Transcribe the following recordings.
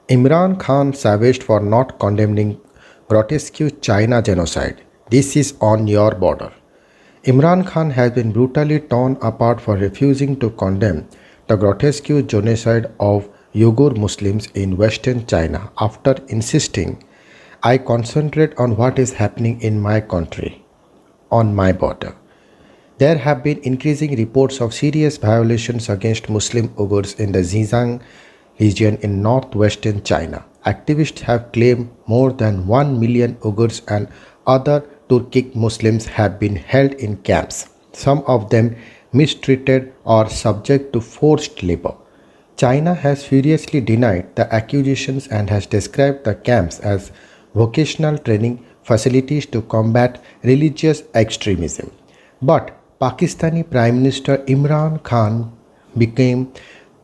Imran Khan savaged for not condemning grotesque China genocide. This is on your border. Imran Khan has been brutally torn apart for refusing to condemn the grotesque genocide of Uyghur Muslims in Western China after insisting, I concentrate on what is happening in my country, on my border. There have been increasing reports of serious violations against Muslim Uyghurs in the Xinjiang region in northwestern China. Activists have claimed more than 1 million Uyghurs and other Turkic Muslims have been held in camps, some of them mistreated or subject to forced labor. China has furiously denied the accusations and has described the camps as vocational training facilities to combat religious extremism. But Pakistani Prime Minister Imran Khan became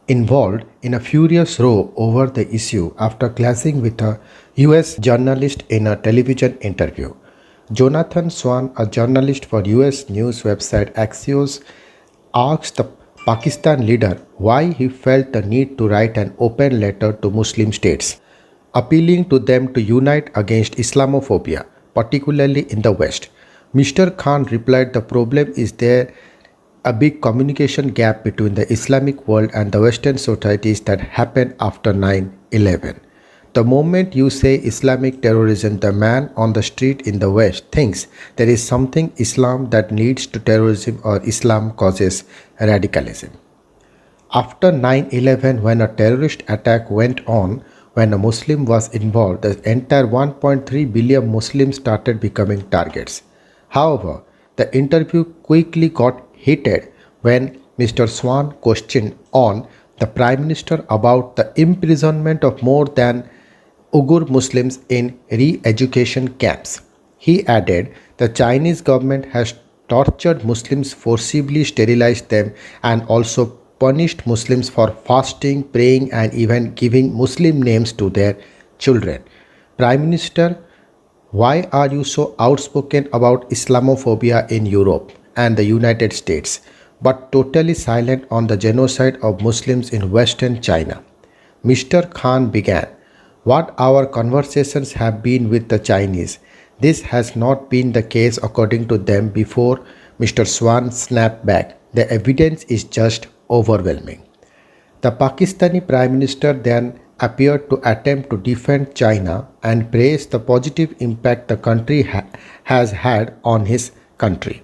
involved in a furious row over the issue after clashing with a US journalist in a television interview. Jonathan Swan, a journalist for US news website Axios, asked the Pakistan leader why he felt the need to write an open letter to Muslim states, appealing to them to unite against Islamophobia, particularly in the West. Mr. Khan replied the problem is there a big communication gap between the Islamic world and the Western societies that happened after 9/11. The moment you say Islamic terrorism, the man on the street in the West thinks there is something Islam that leads to terrorism or Islam causes radicalism. After 9/11, when a terrorist attack went on, when a Muslim was involved, the entire 1.3 billion Muslims started becoming targets. However, the interview quickly got heated when Mr. Swan questioned on the Prime Minister about the imprisonment of more than Uyghur Muslims in re-education camps. He added the Chinese government has tortured Muslims, forcibly sterilized them, and also punished Muslims for fasting, praying, and even giving Muslim names to their children. Prime Minister, why are you so outspoken about Islamophobia in Europe and the United States, but totally silent on the genocide of Muslims in Western China? Mr. Khan began, what our conversations have been with the Chinese. This has not been the case according to them before. Mr. Swan snapped back. The evidence is just overwhelming. The Pakistani Prime Minister then appeared to attempt to defend China and praise the positive impact the country has had on his country.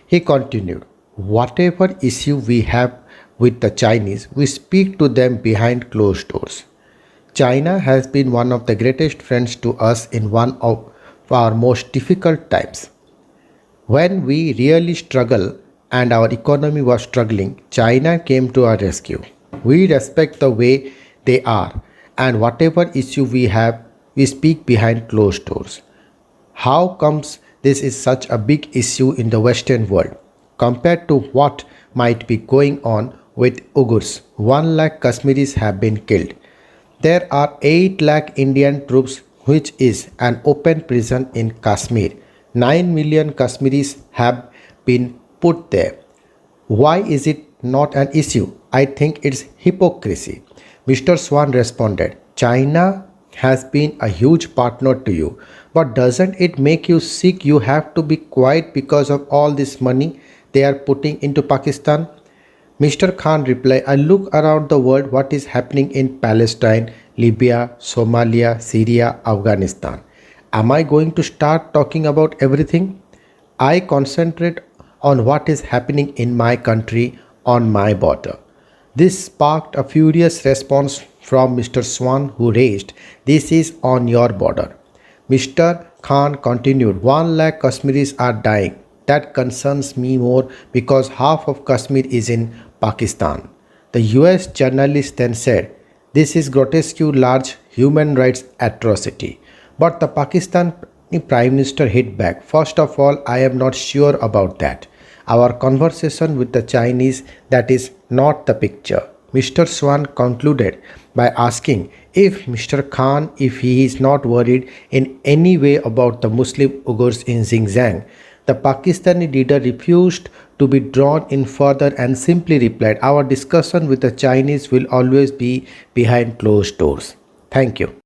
He continued, whatever issue we have with the Chinese, we speak to them behind closed doors. China has been one of the greatest friends to us in one of our most difficult times. When we really struggled and our economy was struggling, China came to our rescue. We respect the way they are, and whatever issue we have, we speak behind closed doors. How comes this is such a big issue in the Western world compared to what might be going on with Uyghurs? 1 lakh Kashmiris have been killed. There are 8 lakh Indian troops, which is an open prison in Kashmir. 9 million Kashmiris have been put there. Why is it not an issue? I think it's hypocrisy. Mr. Swan responded, China has been a huge partner to you, but doesn't it make you sick you have to be quiet because of all this money they are putting into Pakistan? Mr. Khan replied, I look around the world what is happening in Palestine, Libya, Somalia, Syria, Afghanistan. Am I going to start talking about everything? I concentrate on what is happening in my country, on my border. This sparked a furious response from Mr. Swan, who raised, this is on your border. Mr. Khan continued, 1 lakh Kashmiris are dying. That concerns me more because half of Kashmir is in Pakistan. The US journalist then said, this is grotesque large human rights atrocity. But the Pakistan Prime Minister hit back. First of all, I am not sure about that. Our conversation with the Chinese, that is not the picture. Mr. Swan concluded by asking if Mr. Khan, if he is not worried in any way about the Muslim Uyghurs in Xinjiang. The Pakistani leader refused to be drawn in further and simply replied, our discussion with the Chinese will always be behind closed doors. Thank you.